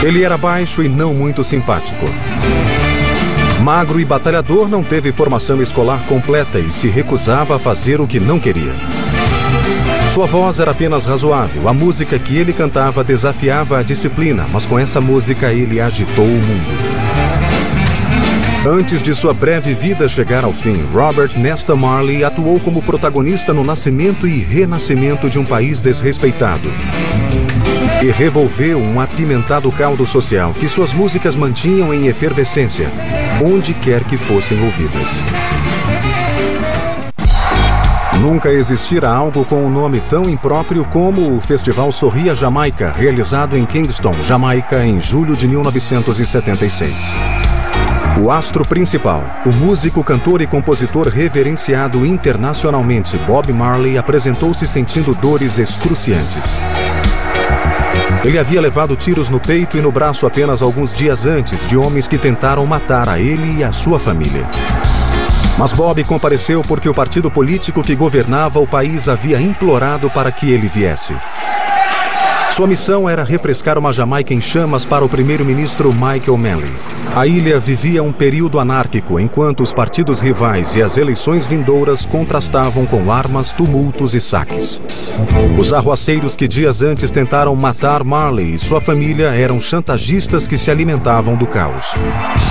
Ele era baixo e não muito simpático. Magro e batalhador, não teve formação escolar completa e se recusava a fazer o que não queria. Sua voz era apenas razoável. A música que ele cantava desafiava a disciplina, mas com essa música ele agitou o mundo. Antes de sua breve vida chegar ao fim, Robert Nesta Marley atuou como protagonista no nascimento e renascimento de um país desrespeitado. E revolveu um apimentado caldo social que suas músicas mantinham em efervescência, onde quer que fossem ouvidas. Nunca existira algo com um nome tão impróprio como o Festival Sorria Jamaica, realizado em Kingston, Jamaica, em julho de 1976. O astro principal, o músico, cantor e compositor reverenciado internacionalmente Bob Marley, apresentou-se sentindo dores excruciantes. Ele havia levado tiros no peito e no braço apenas alguns dias antes de homens que tentaram matar a ele e a sua família. Mas Bob compareceu porque o partido político que governava o país havia implorado para que ele viesse. Sua missão era refrescar uma Jamaica em chamas para o primeiro-ministro Michael Manley. A ilha vivia um período anárquico, enquanto os partidos rivais e as eleições vindouras contrastavam com armas, tumultos e saques. Os arruaceiros que dias antes tentaram matar Marley e sua família eram chantagistas que se alimentavam do caos.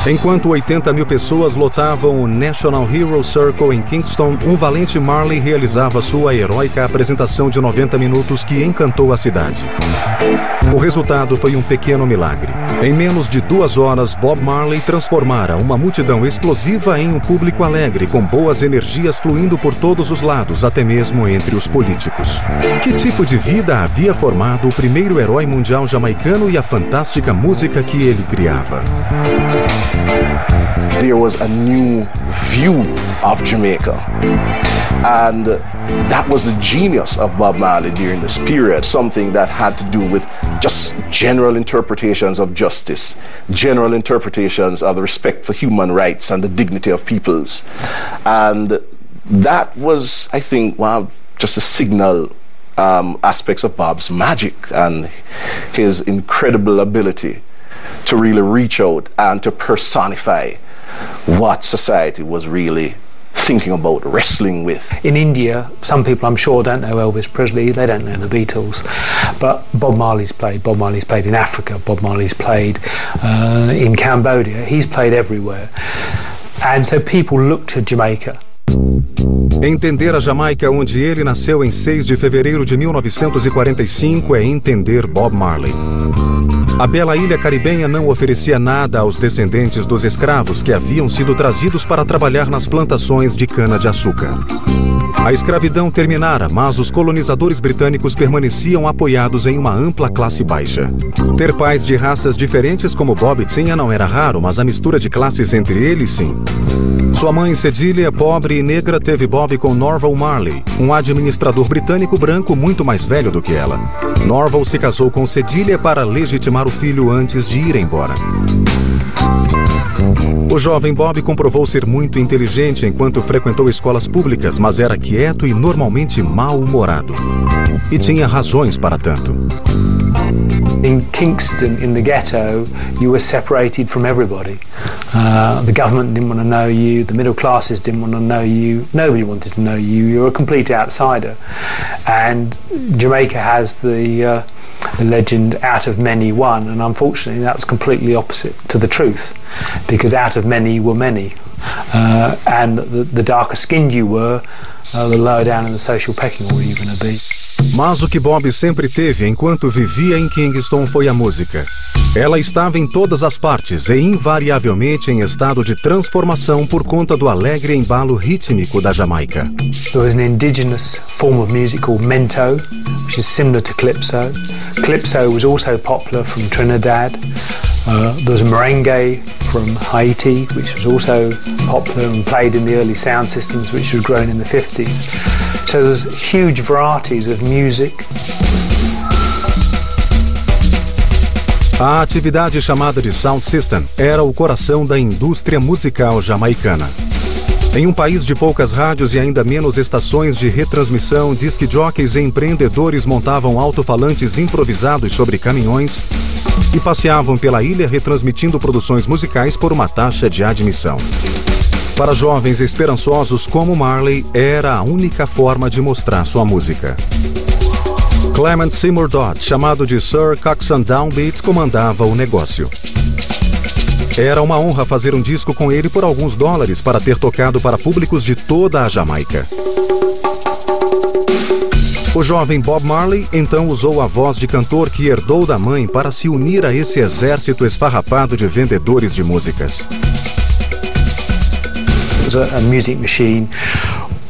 Enquanto 80 mil pessoas lotavam o National Hero Circle em Kingston, um valente Marley realizava sua heróica apresentação de 90 minutos que encantou a cidade. O resultado foi um pequeno milagre. Em menos de 2 horas, Bob Marley transformara uma multidão explosiva em um público alegre, com boas energias fluindo por todos os lados, até mesmo entre os políticos. Que tipo de vida havia formado o primeiro herói mundial jamaicano e a fantástica música que ele criava? There was a new view of Jamaica, and that was the genius of Bob Marley during this period, something that had to do with just general interpretations of justice, general interpretations of the respect for human rights and the dignity of peoples. And that was, I think, one of just the signal aspects of Bob's magic and his incredible ability to really reach out and to personify what society was really thinking about, wrestling with. In India, some people I'm sure don't know Elvis Presley, they don't know the Beatles, but Bob Marley's played. Bob Marley's played in Africa, Bob Marley's played in Cambodia, he's played everywhere. And so people look to Jamaica. Entender a Jamaica, onde ele nasceu em 6 de fevereiro de 1945, é entender Bob Marley. A bela ilha caribenha não oferecia nada aos descendentes dos escravos que haviam sido trazidos para trabalhar nas plantações de cana-de-açúcar. A escravidão terminara, mas os colonizadores britânicos permaneciam apoiados em uma ampla classe baixa. Ter pais de raças diferentes como Bob tinha não era raro, mas a mistura de classes entre eles, sim. Sua mãe, Cedília, pobre e negra, teve Bob com Norval Marley, um administrador britânico branco muito mais velho do que ela. Norval se casou com Cedília para legitimar o filho antes de ir embora. O jovem Bob comprovou ser muito inteligente enquanto frequentou escolas públicas, mas era quieto e normalmente mal-humorado. E tinha razões para tanto. In Kingston, in the ghetto, you were separated from everybody. The government didn't want to know you, the middle classes didn't want to know you, nobody wanted to know you, you were a complete outsider. And Jamaica has the legend, out of many one, and unfortunately that was completely opposite to the truth, because out of many were many. And the darker skinned you were, the lower down in the social pecking order you're going to be. Mas o que Bob sempre teve enquanto vivia em Kingston foi a música. Ela estava em todas as partes e invariavelmente em estado de transformação por conta do alegre embalo rítmico da Jamaica. There was an indigenous form of music called mento, which is similar to calypso. Calypso was also popular from Trinidad. There was a merengue from Haiti, which was also popular and played in the early sound systems, which was grown in the 50s. So there's huge varieties of music. A atividade chamada de Sound System era o coração da indústria musical jamaicana. Em um país de poucas rádios e ainda menos estações de retransmissão, disc jockeys e empreendedores montavam alto-falantes improvisados sobre caminhões e passeavam pela ilha retransmitindo produções musicais por uma taxa de admissão. Para jovens esperançosos como Marley, era a única forma de mostrar sua música. Clement Seymour Dodd, chamado de Sir Coxsone Downbeat, comandava o negócio. Era uma honra fazer um disco com ele por alguns dólares para ter tocado para públicos de toda a Jamaica. O jovem Bob Marley então usou a voz de cantor que herdou da mãe para se unir a esse exército esfarrapado de vendedores de músicas. It was a music machine.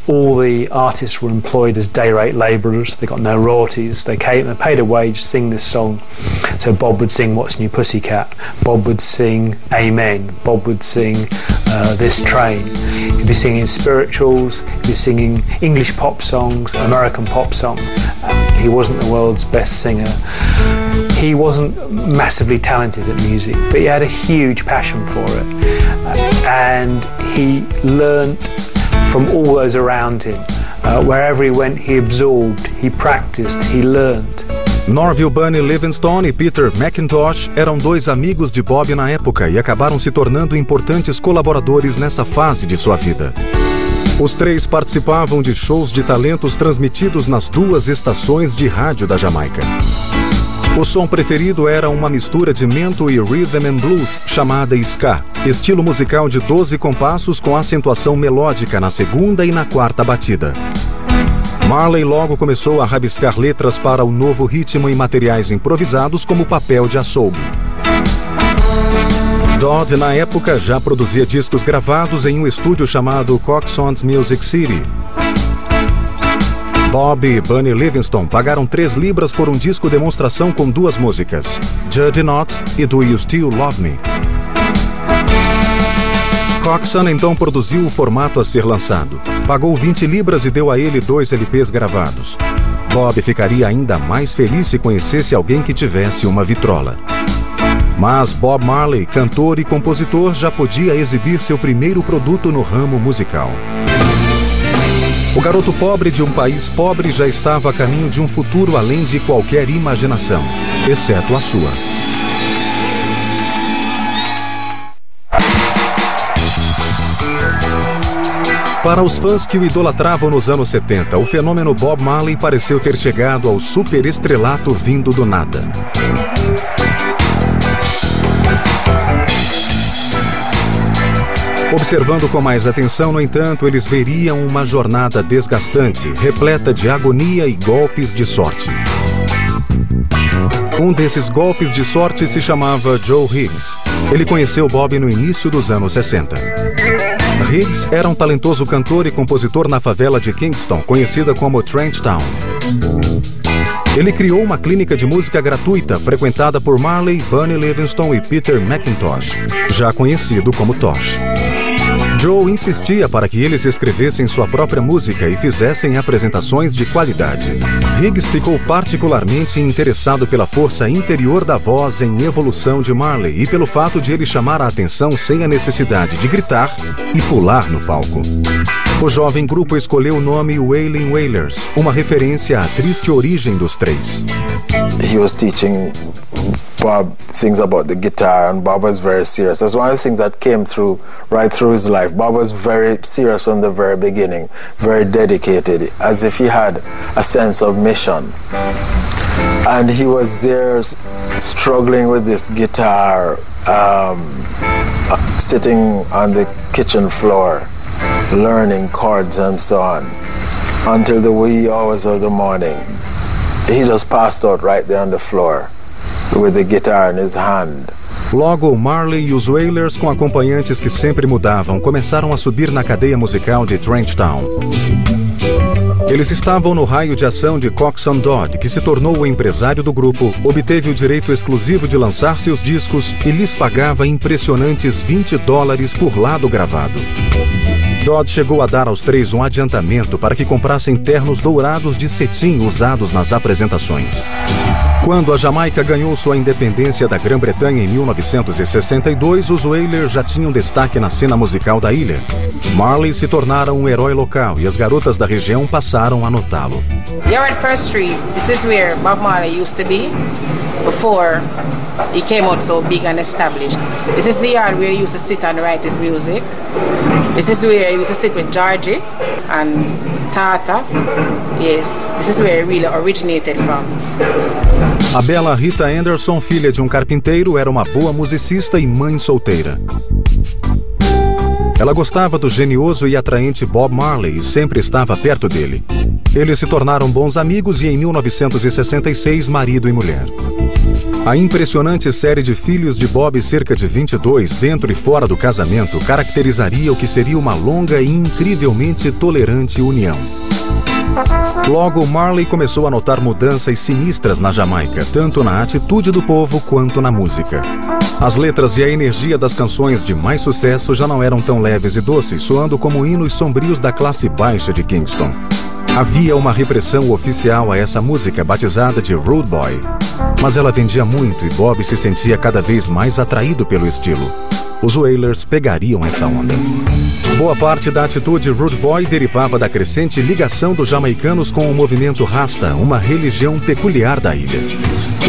All the artists were employed as day rate labourers. They got no royalties. They paid a wage to sing this song. So Bob would sing What's New Pussycat. Bob would sing Amen. Bob would sing This Train. He'd be singing spirituals. He'd be singing English pop songs, American pop songs. He wasn't the world's best singer. He wasn't massively talented at music, but he had a huge passion for it. And he learned from all those around him. Wherever he went, he absorbed, he practiced, he learned. Norville Bunny Livingstone e Peter McIntosh eram dois amigos de Bob na época e acabaram se tornando importantes colaboradores nessa fase de sua vida. Os três participavam de shows de talentos transmitidos nas duas estações de rádio da Jamaica. O som preferido era uma mistura de mento e rhythm and blues chamada ska, estilo musical de 12 compassos com acentuação melódica na segunda e na quarta batida. Marley logo começou a rabiscar letras para o novo ritmo em materiais improvisados como papel de açougue. Dodd, na época, já produzia discos gravados em um estúdio chamado Coxsone's Music City. Bob e Bunny Livingstone pagaram 3 libras por um disco demonstração com 2 músicas, Judge Not e Do You Still Love Me. Coxsone então produziu o formato a ser lançado. Pagou 20 libras e deu a ele 2 LPs gravados. Bob ficaria ainda mais feliz se conhecesse alguém que tivesse uma vitrola. Mas Bob Marley, cantor e compositor, já podia exibir seu primeiro produto no ramo musical. O garoto pobre de um país pobre já estava a caminho de um futuro além de qualquer imaginação, exceto a sua. Para os fãs que o idolatravam nos anos 70, o fenômeno Bob Marley pareceu ter chegado ao superestrelato vindo do nada. Observando com mais atenção, no entanto, eles veriam uma jornada desgastante, repleta de agonia e golpes de sorte. Um desses golpes de sorte se chamava Joe Higgs. Ele conheceu Bob no início dos anos 60. Higgs era um talentoso cantor e compositor na favela de Kingston, conhecida como Trench Town. Ele criou uma clínica de música gratuita frequentada por Marley, Bunny Livingstone e Peter McIntosh, já conhecido como Tosh. Joe insistia para que eles escrevessem sua própria música e fizessem apresentações de qualidade. Higgs ficou particularmente interessado pela força interior da voz em evolução de Marley e pelo fato de ele chamar a atenção sem a necessidade de gritar e pular no palco. O jovem grupo escolheu o nome Wailing Wailers, uma referência à triste origem dos três. He was teaching Bob things about the guitar, and Bob was very serious. That's one of the things that came through right through his life. Bob was very serious from the very beginning, very dedicated, as if he had a sense of mission. And he was there struggling with this guitar, sitting on the kitchen floor, learning chords and so on, until the wee hours of the morning. He just passed out right there on the floor with the guitar in his hand. Logo, Marley e os Wailers, com acompanhantes que sempre mudavam, começaram a subir na cadeia musical de Trench Town. Eles estavam no raio de ação de Coxsone Dodd, que se tornou o empresário do grupo, obteve o direito exclusivo de lançar seus discos e lhes pagava impressionantes $20 por lado gravado. Dodd chegou a dar aos três um adiantamento para que comprassem ternos dourados de cetim usados nas apresentações. Quando a Jamaica ganhou sua independência da Grã-Bretanha em 1962, os Wailers já tinham destaque na cena musical da ilha. Marley se tornaram um herói local e as garotas da região passaram a notá-lo. You're at First Street. This is where Bob Marley used to be. before he came out so big and established. This is the yard where he used to sit and write his music. This is where he used to sit with Georgie and Tata. Yes, this is where he really originated from. A bela Rita Anderson, filha de um carpinteiro, era uma boa musicista e mãe solteira. Ela gostava do genioso e atraente Bob Marley e sempre estava perto dele. Eles se tornaram bons amigos e em 1966, marido e mulher. A impressionante série de filhos de Bob, cerca de 22, dentro e fora do casamento, caracterizaria o que seria uma longa e incrivelmente tolerante união. Logo, Marley começou a notar mudanças sinistras na Jamaica, tanto na atitude do povo quanto na música. As letras e a energia das canções de mais sucesso já não eram tão leves e doces, soando como hinos sombrios da classe baixa de Kingston. Havia uma repressão oficial a essa música, batizada de Rude Boy. Mas ela vendia muito e Bob se sentia cada vez mais atraído pelo estilo. Os Wailers pegariam essa onda. Boa parte da atitude Rude Boy derivava da crescente ligação dos jamaicanos com o movimento Rasta, uma religião peculiar da ilha.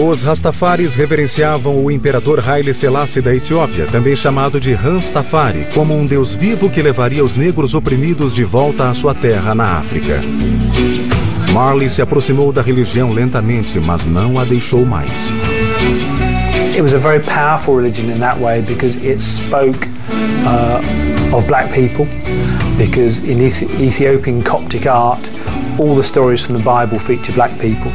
Os Rastafaris reverenciavam o imperador Haile Selassie da Etiópia, também chamado de Rastafari, como um deus vivo que levaria os negros oprimidos de volta à sua terra na África. Marley se aproximou da religião lentamente, mas não a deixou mais. It was a very powerful religion in that way because it spoke of black people, because in Ethiopian Coptic art, all the stories from the Bible feature black people.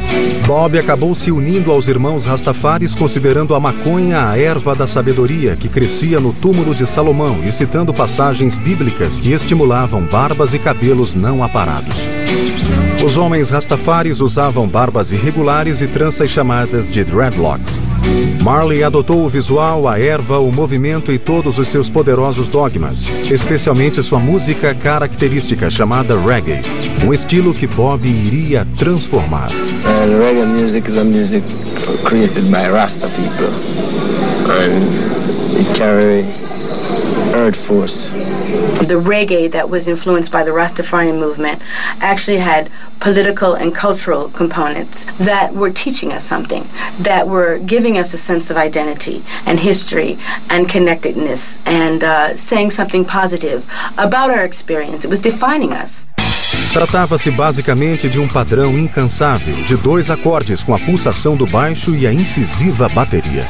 Bob acabou se unindo aos irmãos Rastafaris, considerando a maconha a erva da sabedoria que crescia no túmulo de Salomão e citando passagens bíblicas que estimulavam barbas e cabelos não aparados. Os homens Rastafaris usavam barbas irregulares e tranças chamadas de dreadlocks. Marley adotou o visual, a erva, o movimento e todos os seus poderosos dogmas, especialmente sua música característica chamada reggae, um estilo que Bob iria transformar. Reggae music is a music created by Rasta people, and it carry earth force. The reggae that was influenced by the Rastafarian movement actually had political and cultural components that were teaching us something, that were giving us a sense of identity and history and connectedness and saying something positive about our experience. It was defining us. Tratava-se basicamente de um padrão incansável, de 2 acordes com a pulsação do baixo e a incisiva bateria.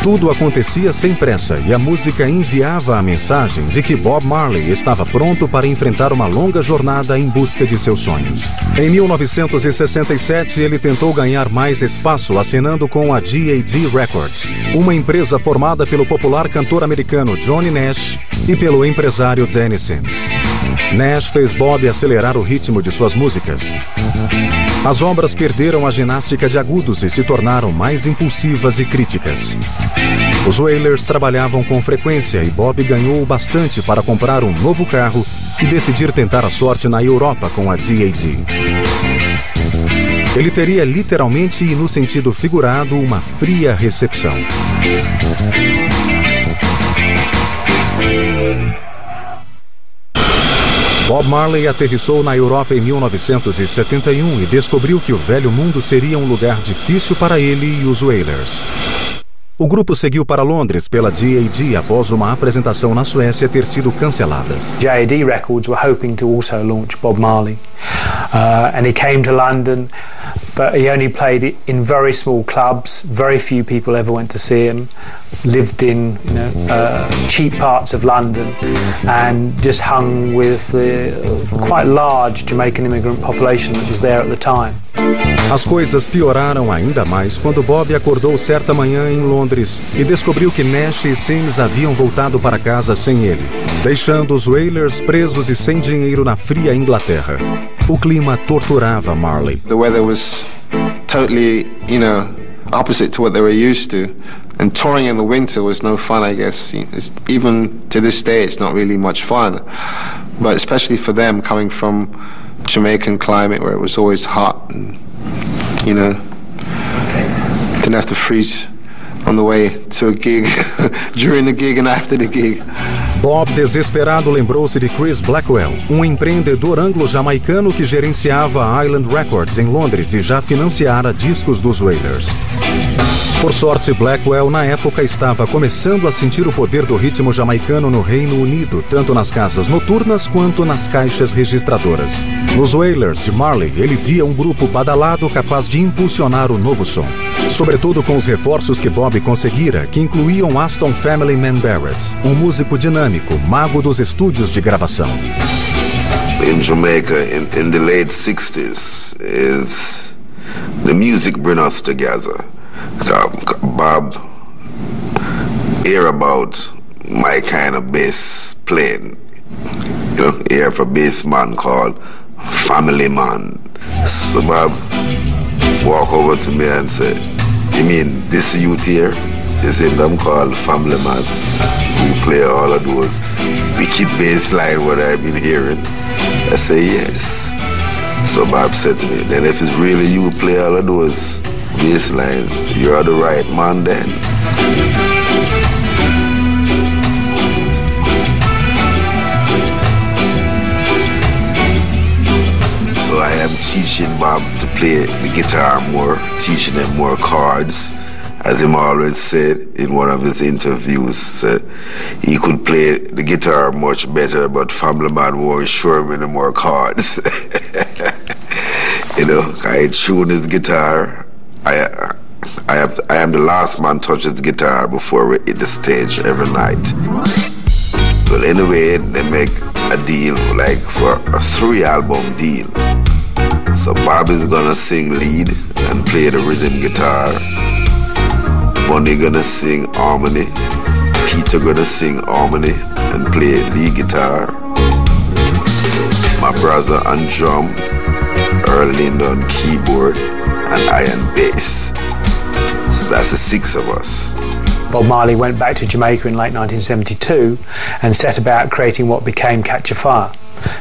Tudo acontecia sem pressa e a música enviava a mensagem de que Bob Marley estava pronto para enfrentar uma longa jornada em busca de seus sonhos. Em 1967, ele tentou ganhar mais espaço assinando com a GAD Records, uma empresa formada pelo popular cantor americano Johnny Nash e pelo empresário Danny Sims. Nash fez Bob acelerar o ritmo de suas músicas. As obras perderam a ginástica de agudos e se tornaram mais impulsivas e críticas. Os Wailers trabalhavam com frequência e Bob ganhou bastante para comprar um novo carro e decidir tentar a sorte na Europa com a GAD. Ele teria literalmente e no sentido figurado uma fria recepção. Bob Marley aterrissou na Europa em 1971 e descobriu que o velho mundo seria um lugar difícil para ele e os Wailers. O grupo seguiu para Londres pela GAD após uma apresentação na Suécia ter sido cancelada. JAD Records were hoping to also launch Bob Marley, and he came to London, but he only played it in very small clubs. Very few people ever went to see him. Lived in cheap parts of London, and just hung with the quite large Jamaican immigrant population that was there at the time. As coisas pioraram ainda mais quando Bob acordou certa manhã em Londres e descobriu que Nash e Sims haviam voltado para casa sem ele, deixando os Wailers presos e sem dinheiro na fria Inglaterra. O clima torturava Marley. The weather was totally, opposite to what they were used to. And touring in the winter was no fun, I guess. Even to this day, it's not really much fun. But especially for them, coming from Jamaican climate where it was always hot and, didn't have to freeze on the way to a gig, during the gig and after the gig. Bob, desesperado, lembrou-se de Chris Blackwell, um empreendedor anglo-jamaicano que gerenciava a Island Records em Londres e já financiara discos dos Wailers. Por sorte, Blackwell, na época, estava começando a sentir o poder do ritmo jamaicano no Reino Unido, tanto nas casas noturnas quanto nas caixas registradoras. Nos Wailers de Marley, ele via um grupo badalado capaz de impulsionar o novo som. Sobretudo com os reforços que Bob conseguira, que incluíam Aston Family Man Barrett, um músico dinâmico, mago dos estúdios de gravação. In Jamaica, in the late 60s, the music bring us together. Bob hear about my kind of bass playing, hear of a bass man called Family Man. So Bob walk over to me and say, "You mean this youth here is in them called Family Man? You play all of those wicked bass line what I've been hearing?" I say, "Yes." So Bob said to me, "Then if it's really you play all of those bass line, you're the right man then." So I am teaching Bob to play the guitar more, teaching him more chords. As him always said in one of his interviews, he could play the guitar much better, but Family Man won't show him any more chords. I tune his guitar. I am the last man touch his guitar before we hit the stage every night. Well, anyway, they make a deal like for a 3-album deal. So Bob is gonna sing lead and play the rhythm guitar. Bunny gonna sing harmony. Peter gonna sing harmony and play lead guitar. My brother on drum, Earl Linda on keyboard, and I on bass. So that's the 6 of us. Bob Marley went back to Jamaica in late 1972 and set about creating what became Catch a Fire.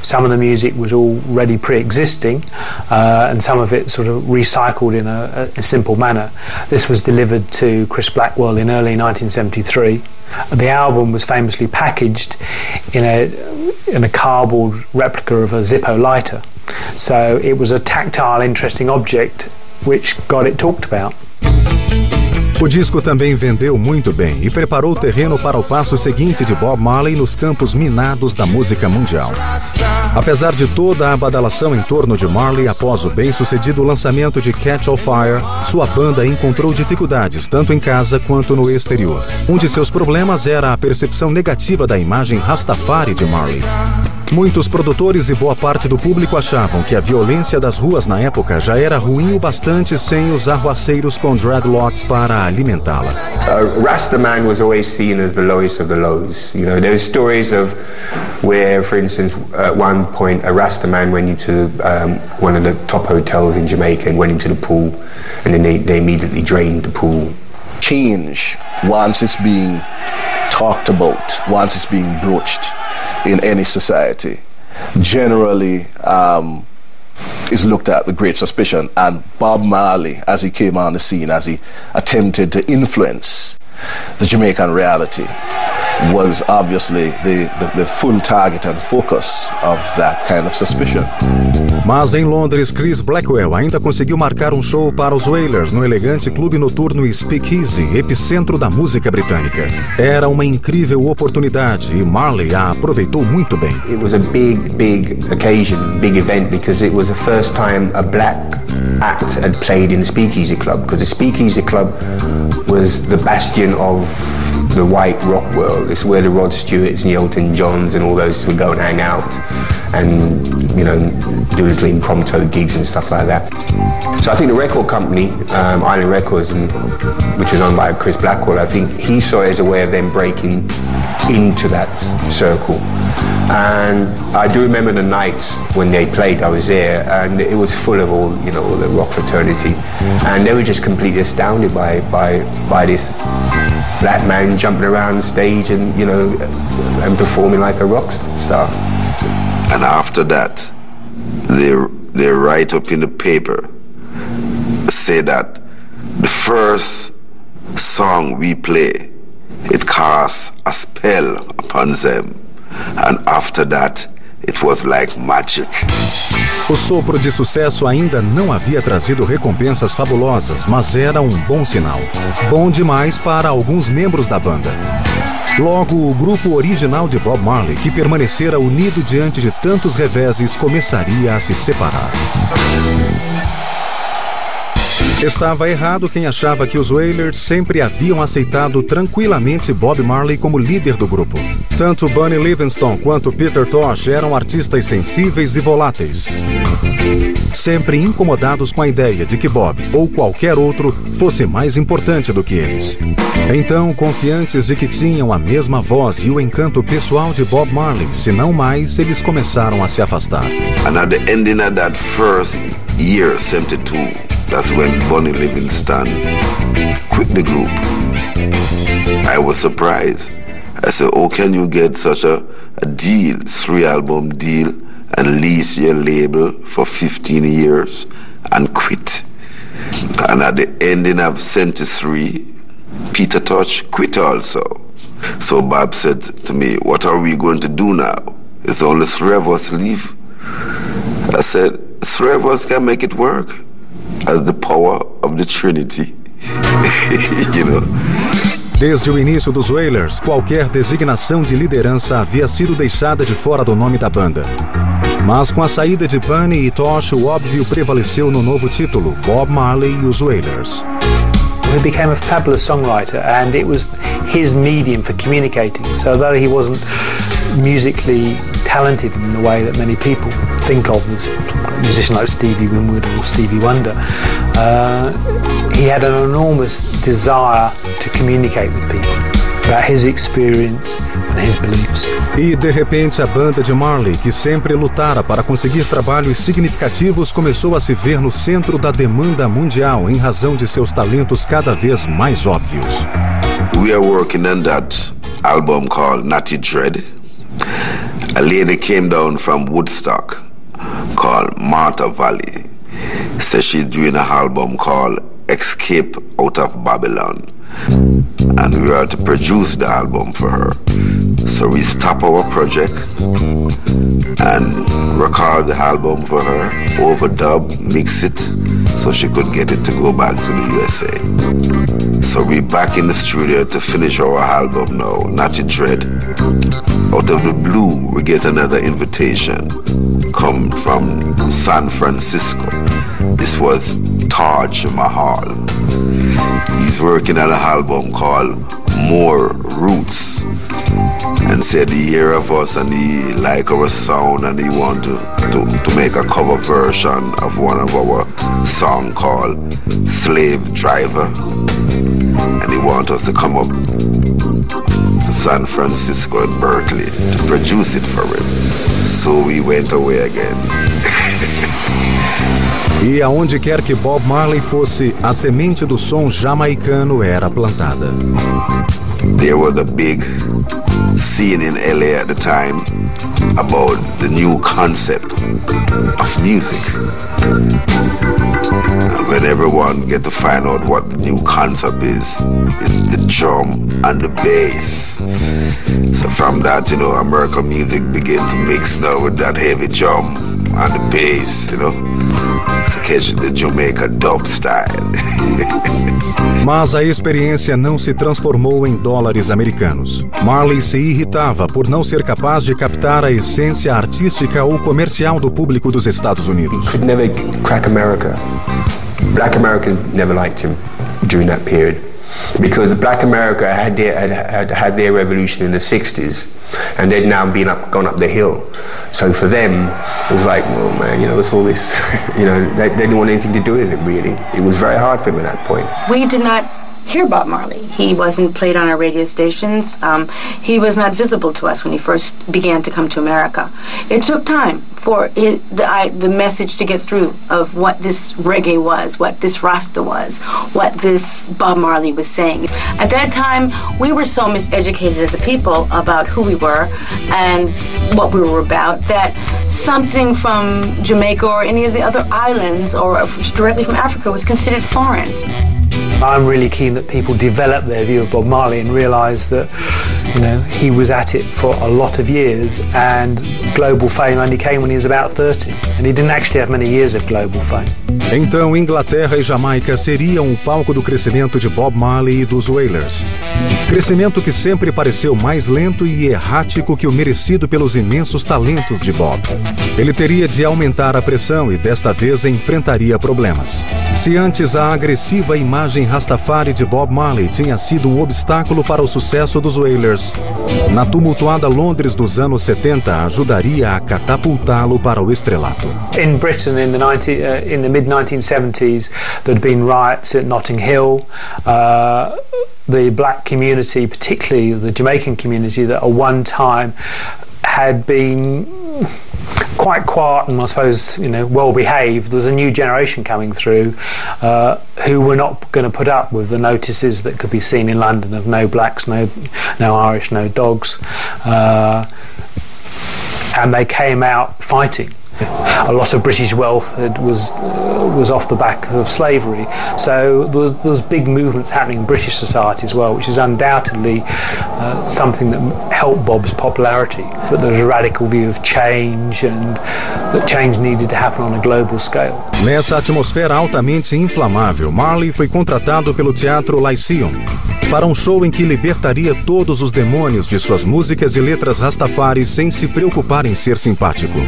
Some of the music was already pre-existing and some of it sort of recycled in a simple manner. This was delivered to Chris Blackwell in early 1973. The album was famously packaged in a cardboard replica of a Zippo lighter. So it was a tactile, interesting object which got it talked about. O disco também vendeu muito bem e preparou o terreno para o passo seguinte de Bob Marley nos campos minados da música mundial. Apesar de toda a badalação em torno de Marley após o bem-sucedido lançamento de Catch a Fire, sua banda encontrou dificuldades tanto em casa quanto no exterior. Um de seus problemas era a percepção negativa da imagem Rastafari de Marley. Muitos produtores e boa parte do público achavam que a violência das ruas na época já era ruim o bastante sem os arruaceiros com dreadlocks para alimentá-la. Rastaman was always seen as the lowest of the lows. There's stories of where, for instance, at one point a Rastaman went into one of the top hotels in Jamaica and went into the pool, and then they immediately drained the pool. Change, once it's being talked about, once it's being broached in any society, generally is looked at with great suspicion. And Bob Marley, as he came on the scene, as he attempted to influence the Jamaican reality, was obviously the full target and focus of that kind of suspicion. Mas em Londres, Chris Blackwell ainda conseguiu marcar um show para os Wailers no elegante clube noturno Speakeasy, epicentro da música britânica. Era uma incrível oportunidade e Marley a aproveitou muito bem. It was a big occasion, big event, because it was the first time a black act had played in the Speakeasy Club, because the Speakeasy Club was the bastion of the white rock world. It's where the Rod Stewarts and the Elton Johns and all those would go and hang out and, do little impromptu gigs and stuff like that. So I think the record company, Island Records, which was owned by Chris Blackwell, I think he saw it as a way of them breaking into that circle. And I do remember the nights when they played, I was there, and it was full of all the rock fraternity, and they were just completely astounded by this black man jumping around the stage and and performing like a rock star. And after that, they write up in the paper, say that the first song we play, it cast a spell upon them, and after that, it was like magic. O sopro de sucesso ainda não havia trazido recompensas fabulosas, mas era um bom sinal. Bom demais para alguns membros da banda. Logo, o grupo original de Bob Marley, que permanecera unido diante de tantos reveses, começaria a se separar. Estava errado quem achava que os Wailers sempre haviam aceitado tranquilamente Bob Marley como líder do grupo. Tanto Bunny Livingston quanto Peter Tosh eram artistas sensíveis e voláteis, sempre incomodados com a ideia de que Bob ou qualquer outro fosse mais importante do que eles. Então, confiantes de que tinham a mesma voz e o encanto pessoal de Bob Marley, se não mais, eles começaram a se afastar. And at the ending of that first year, 72, that's when Bunny Livingston quit the group. I was surprised. I said, oh, can you get such a deal, 3-album deal, and lease your label for 15 years and quit? And at the ending of 73, Peter Tosh quit also. So Bob said to me, what are we going to do now? It's only 3 of us leave. I said, 3 of us can make it work. As the power of the Trinity. You know? Desde o início dos Wailers, qualquer designação de liderança havia sido deixada de fora do nome da banda. Mas com a saída de Bunny e Tosh, o óbvio prevaleceu no novo título, Bob Marley e os Wailers. He became a fabulous songwriter, and it was his medium for communicating. So although he wasn't musically talented in the way that many people think of as a musician like Stevie Winwood or Stevie Wonder, he had an enormous desire to communicate with people about his experience and his beliefs. E de repente a banda de Marley, que sempre lutara para conseguir trabalhos significativos, começou a se ver no centro da demanda mundial em razão de seus talentos cada vez mais óbvios. We are working on that album called Natty Dread. A lady came down from Woodstock called Martha Valley. Says she's doing an album called Escape Out of Babylon. And we are to produce the album for her. So we stop our project and record the album for her, overdub, mix it, so she could get it to go back to the USA. So we're back in the studio to finish our album now, Natty Dread. Out of the blue, we get another invitation, come from San Francisco. This was Taj Mahal. He's working on an album called More Roots, and said he hear of us and he like our sound and he want to make a cover version of one of our song called Slave Driver, and he want us to come up to San Francisco and Berkeley to produce it for him. So we went away again. E aonde quer que Bob Marley fosse, a semente do som jamaicano era plantada. There was a big scene in LA at the time about the new concept of music. And when everyone get to find out what the new concept is, it's the drum and the bass. So from that, you know, American music began to mix now with that heavy drum and the bass, you know, to catch the Jamaica dub style. Mas a experiência não se transformou em dólares americanos. Marley se irritava por não ser capaz de captar a essência artística ou comercial do público dos Estados Unidos. Could never crack America. Black Americans never liked him during that period, because Black America had their revolution in the 60s, and they'd now gone up the hill. So for them, it was like, well, man, you know, it's all this, you know, they didn't want anything to do with him, really. It was very hard for him at that point. We did not hear Bob Marley. He wasn't played on our radio stations. He was not visible to us when he first began to come to America. It took time for the message to get through of what this reggae was, what this Rasta was, what this Bob Marley was saying. At that time, we were so miseducated as a people about who we were and what we were about that something from Jamaica or any of the other islands or directly from Africa was considered foreign. I'm really keen that people develop their view of Bob Marley and realise that, you know, he was at it for a lot of years, and global fame only came when he was about 30, and he didn't actually have many years of global fame. Então, Inglaterra e Jamaica seriam o palco do crescimento de Bob Marley e dos Wailers. Crescimento que sempre pareceu mais lento e errático que o merecido pelos imensos talentos de Bob. Ele teria de aumentar a pressão e desta vez enfrentaria problemas. Se antes a agressiva imagem Rastafari de Bob Marley tinha sido um obstáculo para o sucesso dos Wailers, na tumultuada Londres dos anos 70 ajudaria a catapultá-lo para o estrelato. In Britain, in the mid-1970s, there had been riots at Notting Hill. The black community, particularly the Jamaican community, that at one time had been quite quiet and, I suppose, you know, well behaved. There was a new generation coming through who were not going to put up with the notices that could be seen in London of no blacks, no Irish, no dogs, and they came out fighting. A lot of British wealth was off the back of slavery, so there was big movements happening in British society as well, which is undoubtedly something that helped Bob's popularity. But there was a radical view of change, and that change needed to happen on a global scale. Nessa atmosfera altamente inflamável, Marley foi contratado pelo Teatro Lyceum para um show em que libertaria todos os demônios de suas músicas e letras Rastafari sem se preocupar em ser simpático.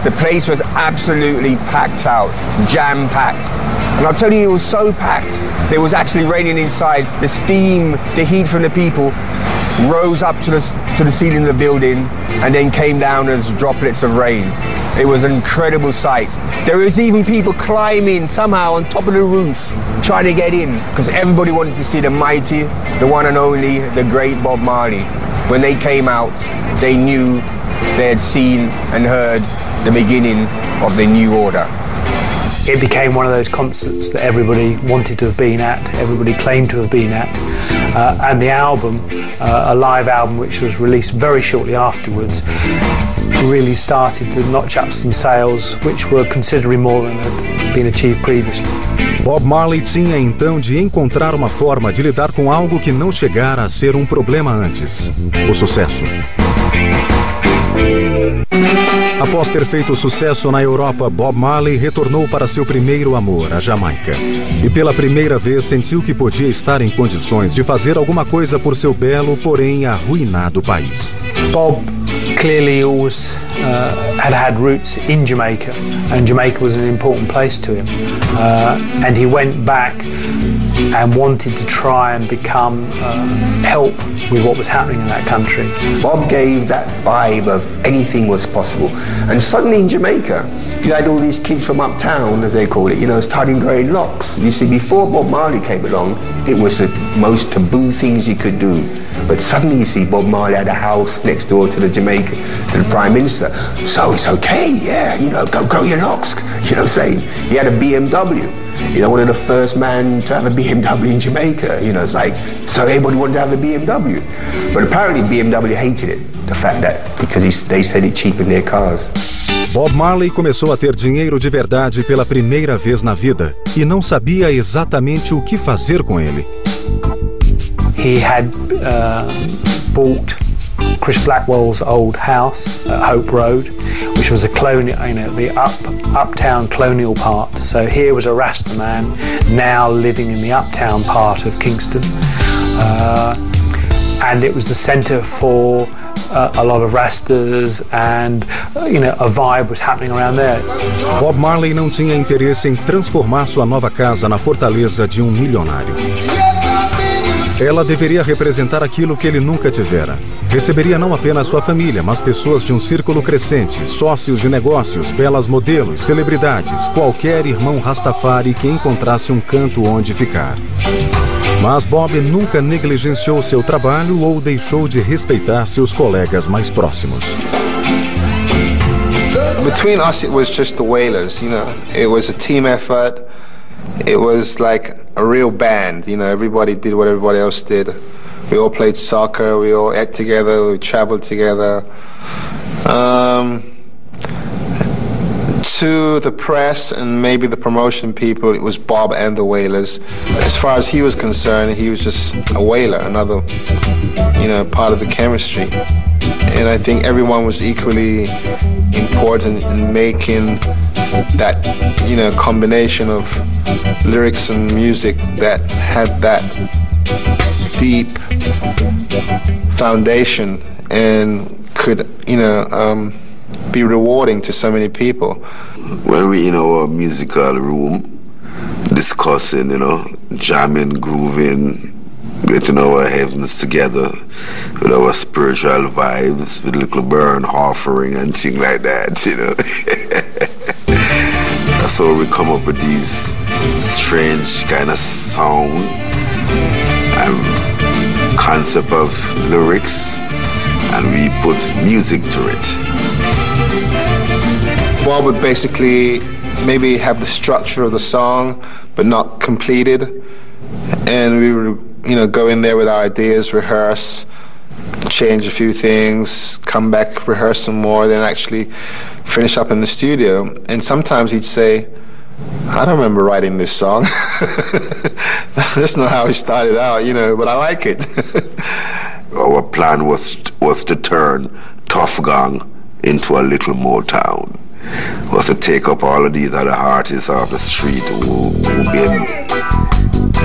The place was absolutely packed out, jam-packed. And I'll tell you, it was so packed, it was actually raining inside. The steam, the heat from the people rose up to the ceiling of the building and then came down as droplets of rain. It was an incredible sight. There was even people climbing somehow on top of the roof, trying to get in, because everybody wanted to see the mighty, the one and only, the great Bob Marley. When they came out, they knew they had seen and heard the beginning of the new order. It became one of those concerts that everybody wanted to have been at, everybody claimed to have been at, and the album, a live album which was released very shortly afterwards, really started to notch up some sales which were considerably more than had been achieved previously. Bob Marley tinha então de encontrar uma forma de lidar com algo que não chegara a ser um problema antes: o sucesso. Após ter feito sucesso na Europa, Bob Marley retornou para seu primeiro amor, a Jamaica. E pela primeira vez sentiu que podia estar em condições de fazer alguma coisa por seu belo, porém arruinado país. Bob clearly always had roots in Jamaica, and Jamaica was an important place to him. And he went back and wanted to try and become help with what was happening in that country. Bob gave that vibe of anything was possible. And suddenly in Jamaica, you had all these kids from uptown, as they call it, you know, starting growing locks. You see, before Bob Marley came along, it was the most taboo things you could do. But suddenly you see Bob Marley had a house next door to the Prime Minister. So it's okay, yeah, you know, go grow your locks, you know what I'm saying? He had a BMW. You know, one of the first men to have a BMW in Jamaica. You know, it's like, so everybody wanted to have a BMW. But apparently BMW hated it, the fact that, because they said it cheapened their cars. Bob Marley começou a ter dinheiro de verdade pela primeira vez na vida e não sabia exatamente o que fazer com ele. He had bought Chris Blackwell's old house at Hope Road, which was a colonial, you know, the uptown colonial part. So here was a Rasta man now living in the uptown part of Kingston, and it was the centre for a lot of Rastas, and you know, a vibe was happening around there. Bob Marley não tinha interesse em transformar sua nova casa na fortaleza de um milionário. Ela deveria representar aquilo que ele nunca tivera. Receberia não apenas sua família, mas pessoas de um círculo crescente, sócios de negócios, belas modelos, celebridades, qualquer irmão Rastafari que encontrasse um canto onde ficar. Mas Bob nunca negligenciou seu trabalho ou deixou de respeitar seus colegas mais próximos. Between us, it was just the Wailers, you know. It was a team effort. It was like a real band, you know. Everybody did what everybody else did. We all played soccer, we all ate together, we traveled together. to the press and maybe the promotion people, it was Bob and the Wailers. As far as he was concerned, he was just a Wailer, another, part of the chemistry. And I think everyone was equally important in making that, combination of lyrics and music that had that deep foundation and could, be rewarding to so many people. When we're in our musical room, discussing, jamming, grooving, getting our heavens together with our spiritual vibes, with little burn offering and things like that, That's how we come up with these strange kind of sound and concept of lyrics, and we put music to it. Bob would basically maybe have the structure of the song, but not completed. And we would, go in there with our ideas, rehearse, change a few things, come back, rehearse some more, then actually finish up in the studio. And sometimes he'd say, I don't remember writing this song. That's not how it started out, but I like it. Our plan was to turn Tuff Gong into a little Motown. Was to take up all of these other artists off the street who've been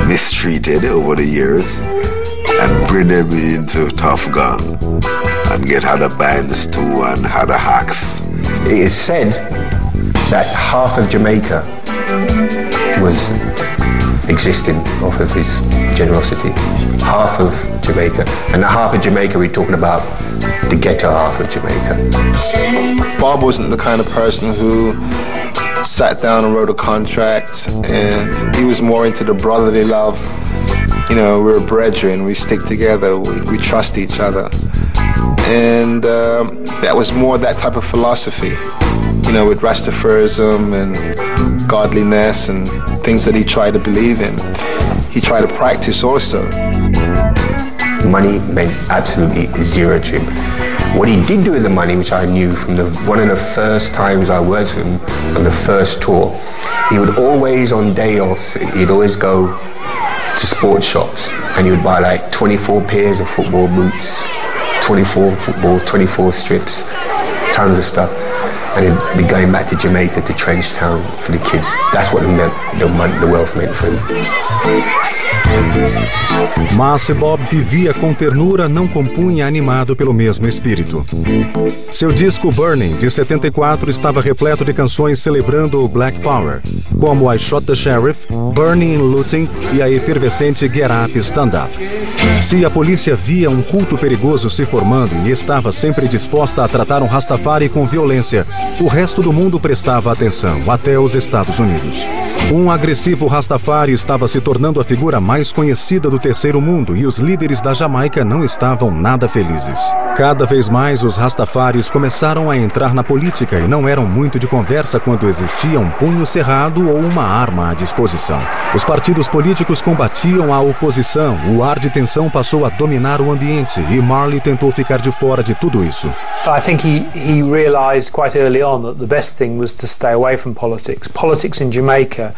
mistreated over the years and bring them into Tuff Gong and get other bands too and other hacks. It is said that half of Jamaica was existing off of his generosity. Half of Jamaica. And the half of Jamaica, we're talking about the ghetto half of Jamaica. Bob wasn't the kind of person who sat down and wrote a contract, and he was more into the brotherly love. We're brethren, we stick together, we trust each other. And that was more that type of philosophy, with Rastafarism and godliness and things that he tried to believe in. He tried to practice also. Money meant absolutely zero to him. What he did do with the money, which I knew from one of the first times I worked with him on the first tour, he would always, on day offs, he'd always go to sports shops and he would buy like 24 pairs of football boots, 24 footballs, 24 strips, tons of stuff. And he'd be going back to Jamaica, to Trenchtown for the kids. That's what the wealth meant for him. Mas se Bob vivia com ternura, não compunha animado pelo mesmo espírito. Seu disco Burning, de 74, estava repleto de canções celebrando o Black Power, como I Shot the Sheriff, Burning and Looting e a efervescente Get Up, Stand Up. Se a polícia via um culto perigoso se formando e estava sempre disposta a tratar um Rastafari com violência, o resto do mundo prestava atenção, até os Estados Unidos. Um agressivo Rastafari estava se tornando a figura mais conhecida do terceiro mundo e os líderes da Jamaica não estavam nada felizes. Cada vez mais os Rastafaris começaram a entrar na política e não eram muito de conversa quando existia um punho cerrado ou uma arma à disposição. Os partidos políticos combatiam a oposição, o ar de tensão passou a dominar o ambiente e Marley tentou ficar de fora de tudo isso. I think he realized quite early on that the best thing was to stay away from politics. Politics in Jamaica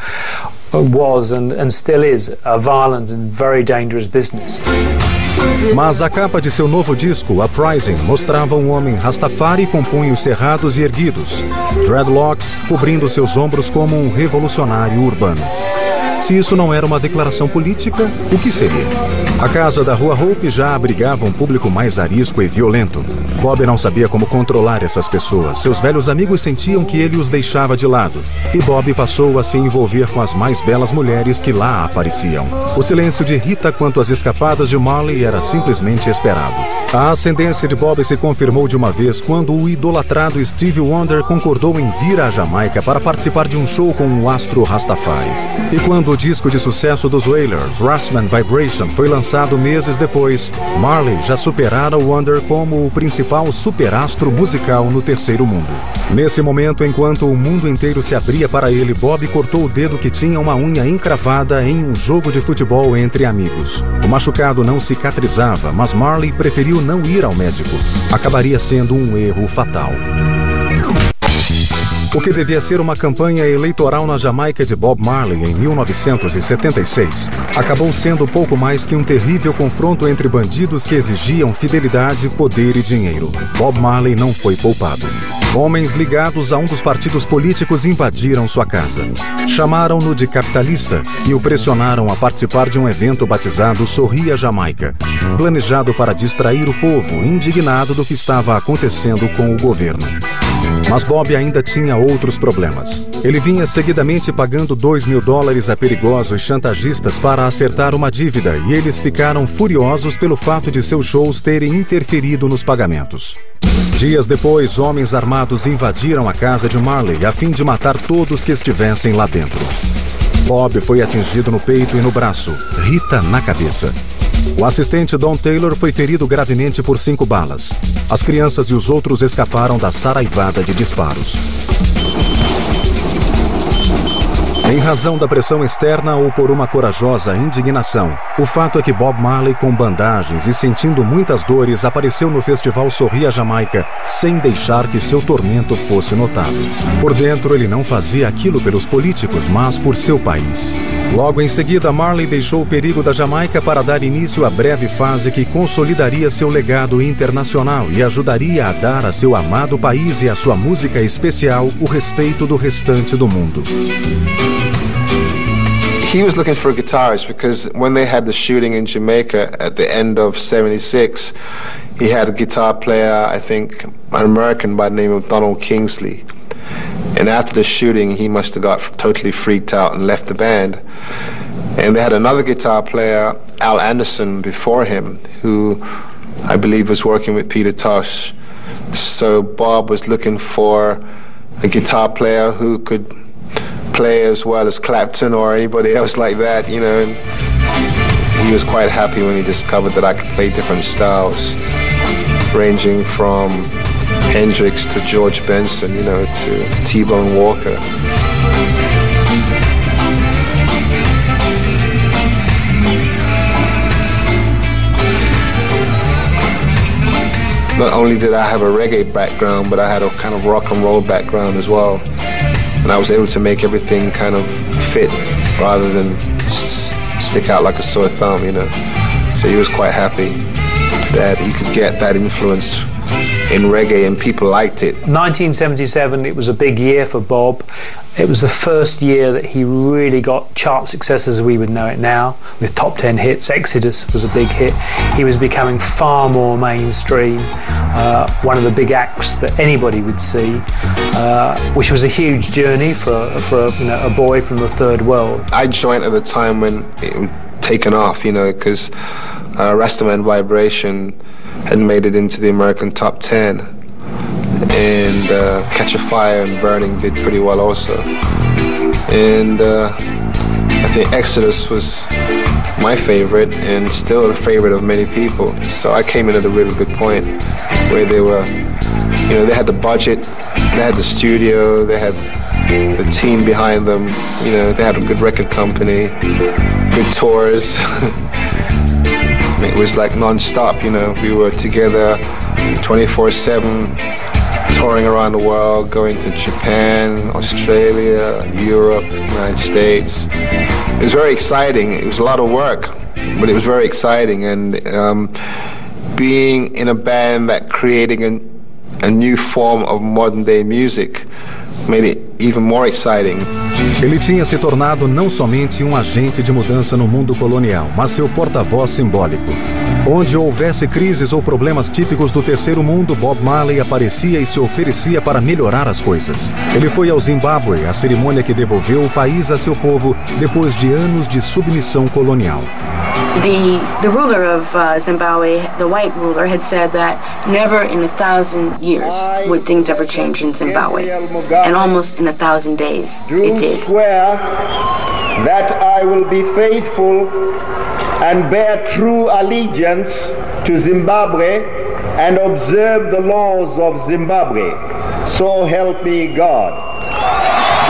was and still is a violent and very dangerous business. Mas a capa de seu novo disco, Uprising, mostrava um homem Rastafari com punhos cerrados e erguidos, dreadlocks cobrindo seus ombros como um revolucionário urbano. Se isso não era uma declaração política, o que seria? A casa da Rua Hope já abrigava um público mais arisco e violento. Bob não sabia como controlar essas pessoas. Seus velhos amigos sentiam que ele os deixava de lado. E Bob passou a se envolver com as mais belas mulheres que lá apareciam. O silêncio de Rita quanto às escapadas de Marley era simplesmente esperado. A ascendência de Bob se confirmou de uma vez quando o idolatrado Stevie Wonder concordou em vir à Jamaica para participar de um show com o astro Rastafari. E quando o disco de sucesso dos Wailers, Rastman Vibration, foi lançado meses depois, Marley já superara o Wonder como o principal superastro musical no terceiro mundo. Nesse momento, enquanto o mundo inteiro se abria para ele, Bob cortou o dedo que tinha uma unha encravada em um jogo de futebol entre amigos. O machucado não cicatrizava, mas Marley preferiu não ir ao médico. Acabaria sendo um erro fatal. O que devia ser uma campanha eleitoral na Jamaica de Bob Marley em 1976 acabou sendo pouco mais que um terrível confronto entre bandidos que exigiam fidelidade, poder e dinheiro. Bob Marley não foi poupado. Homens ligados a um dos partidos políticos invadiram sua casa. Chamaram-no de capitalista e o pressionaram a participar de um evento batizado Sorria Jamaica, planejado para distrair o povo, indignado do que estava acontecendo com o governo. Mas Bob ainda tinha outros problemas. Ele vinha seguidamente pagando $2.000 a perigosos chantagistas para acertar uma dívida e eles ficaram furiosos pelo fato de seus shows terem interferido nos pagamentos. Dias depois, homens armados invadiram a casa de Marley a fim de matar todos que estivessem lá dentro. Bob foi atingido no peito e no braço, Rita na cabeça. O assistente Don Taylor foi ferido gravemente por 5 balas. As crianças e os outros escaparam da saraivada de disparos. Em razão da pressão externa ou por uma corajosa indignação, o fato é que Bob Marley, com bandagens e sentindo muitas dores, apareceu no festival Sorria Jamaica sem deixar que seu tormento fosse notado. Por dentro, ele não fazia aquilo pelos políticos, mas por seu país. Logo em seguida, Marley deixou o perigo da Jamaica para dar início à breve fase que consolidaria seu legado internacional e ajudaria a dar a seu amado país e à sua música especial o respeito do restante do mundo. He was looking for guitars because when they had the shooting in Jamaica at the end of '76, he had a guitar player, I think, an American by the name of Donald Kingsley. And after the shooting, he must have got totally freaked out and left the band. And they had another guitar player, Al Anderson, before him, who I believe was working with Peter Tosh. So Bob was looking for a guitar player who could play as well as Clapton or anybody else like that, you know. And he was quite happy when he discovered that I could play different styles, ranging from Hendrix to George Benson, you know, to T-Bone Walker. Not only did I have a reggae background, but I had a kind of rock and roll background as well. And I was able to make everything kind of fit rather than stick out like a sore thumb, you know. So he was quite happy that he could get that influence in reggae and people liked it. 1977, it was a big year for Bob. It was the first year that he really got chart success as we would know it now, with top 10 hits. Exodus was a big hit. He was becoming far more mainstream, one of the big acts that anybody would see, which was a huge journey for a boy from the third world. I joined at the time when it was taken off, you know, because Rastaman Vibration had made it into the American top 10, and Catch a Fire and Burning did pretty well also. And I think Exodus was my favorite and still a favorite of many people. So I came in at a really good point where they were, you know, they had the budget, they had the studio, they had the team behind them, you know, they had a good record company, good tours. It was like non-stop, you know. We were together 24/7, touring around the world, going to Japan, Australia, Europe, United States. It was very exciting. It was a lot of work, but it was very exciting. And being in a band that creating a new form of modern day music made it even more exciting. Ele tinha se tornado não somente um agente de mudança no mundo colonial, mas seu porta-voz simbólico. Onde houvesse crises ou problemas típicos do terceiro mundo, Bob Marley aparecia e se oferecia para melhorar as coisas. Ele foi ao Zimbábue, a cerimônia que devolveu o país a seu povo depois de anos de submissão colonial. The ruler of Zimbabwe, the white ruler, had said that never in 1,000 years would things ever change in Zimbabwe, and almost in 1,000 days it did. Swear that I will be faithful and bear true allegiance to Zimbabwe and observe the laws of Zimbabwe. So help me God.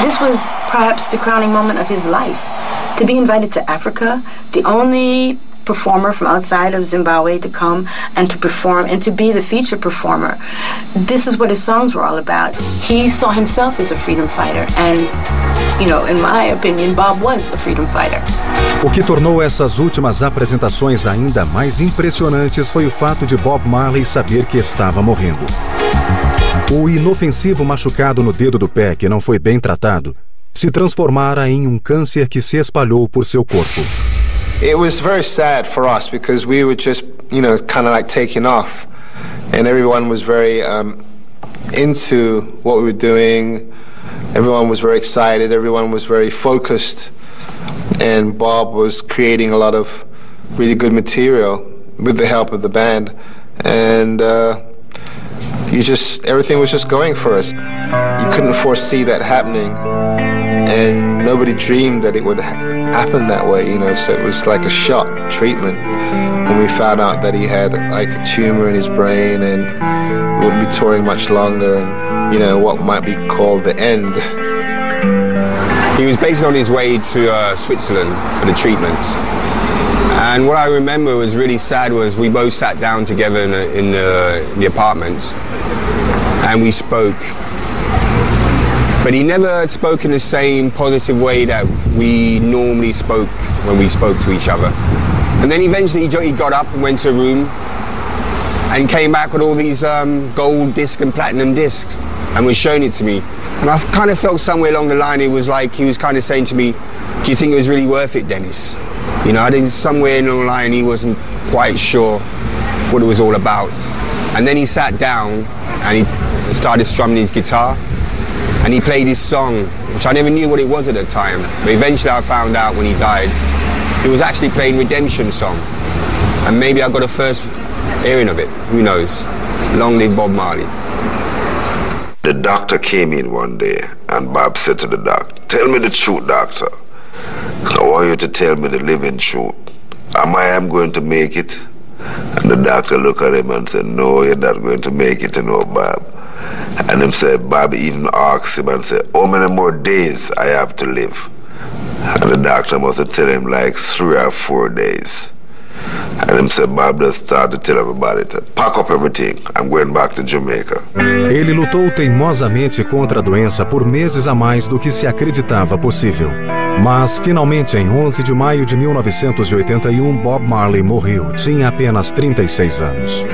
This was perhaps the crowning moment of his life. To be invited to Africa, the only performer from outside of Zimbabwe to come and to perform and to be the feature performer. This is what his songs were all about. He saw himself as a freedom fighter, and, you know, in my opinion, Bob was a freedom fighter. O que tornou essas últimas apresentações ainda mais impressionantes foi o fato de Bob Marley saber que estava morrendo. O inofensivo machucado no dedo do pé, que não foi bem tratado, se transformara em câncer que se espalhou por seu corpo. It was very sad for us because we were just, you know, kind of like taking off, and everyone was very into what we were doing. Everyone was very excited. Everyone was very focused, and Bob was creating a lot of really good material with the help of the band, and everything was just going for us. You couldn't foresee that happening, and nobody dreamed that it would happen that way, you know, so it was like a shock treatment when we found out that he had like a tumor in his brain and he wouldn't be touring much longer, and, you know, what might be called the end. He was basically on his way to Switzerland for the treatment. And what I remember was really sad was we both sat down together in the apartment and we spoke. But he never spoke in the same positive way that we normally spoke when we spoke to each other. And then eventually he got up and went to a room and came back with all these gold disc and platinum discs and was showing it to me. And I kind of felt somewhere along the line he was kind of saying to me, do you think it was really worth it, Dennis? You know, I think somewhere along the line he wasn't quite sure what it was all about. And then he sat down and he started strumming his guitar. And he played his song, which I never knew what it was at the time. But eventually I found out when he died, he was actually playing Redemption Song. And maybe I got a first hearing of it, who knows. Long live Bob Marley. The doctor came in one day and Bob said to the doctor, tell me the truth, doctor. I want you to tell me the living truth. Am I going to make it? And the doctor looked at him and said, no, you're not going to make it, you know, Bob. And him said, Bob even asked him and said, how many more days I have to live? And the doctor must have told him like 3 or 4 days. And him said, Bob just started to tell everybody to pack up everything. I'm going back to Jamaica. Ele lutou teimosamente contra a doença por meses a mais do que se acreditava possível. Mas, finalmente, em 11 de maio de 1981, Bob Marley morreu. Tinha apenas 36 anos.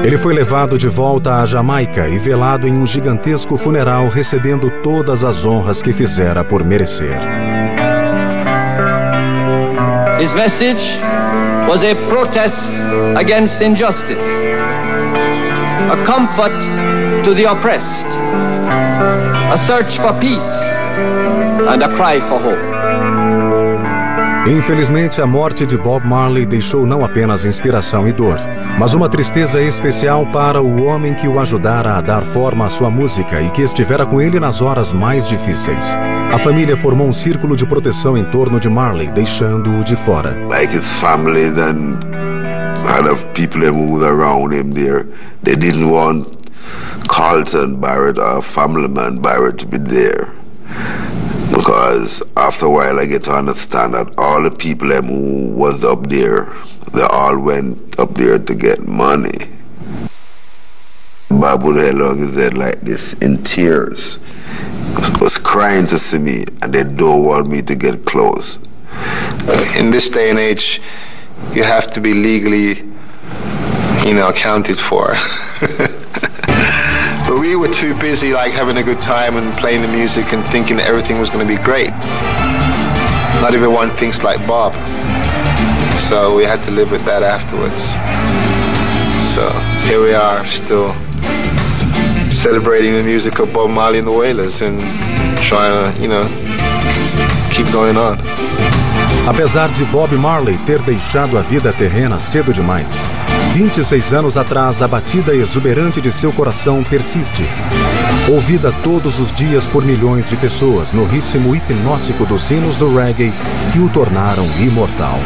Ele foi levado de volta à Jamaica e velado em gigantesco funeral, recebendo todas as honras que fizera por merecer. His message was a protest against injustice, a comfort to the oppressed, a search for peace, and a cry for hope. Infelizmente, a morte de Bob Marley deixou não apenas inspiração e dor, mas uma tristeza especial para o homem que o ajudara a dar forma à sua música e que estivera com ele nas horas mais difíceis. A família formou círculo de proteção em torno de Marley, deixando-o de fora. Like his family and other people that moved around him there, they didn't want Carlton Barrett or family man Barrett to be there. Because after a while I get to understand that all the people who was up there, they all went up there to get money. Bob would have hung his head like this in tears. Was crying to see me, and they don't want me to get close. In this day and age, you have to be legally, you know, accounted for. But we were too busy like having a good time and playing the music and thinking that everything was going to be great. Not everyone thinks like Bob. So we had to live with that afterwards. So here we are, still celebrating the music of Bob Marley and the Wailers and trying to, you know, keep going on. Apesar de Bob Marley ter deixado a vida terrena cedo demais, 26 anos atrás, a batida exuberante de seu coração persiste. Ouvida todos os dias por milhões de pessoas no ritmo hipnótico dos hinos do reggae que o tornaram imortal.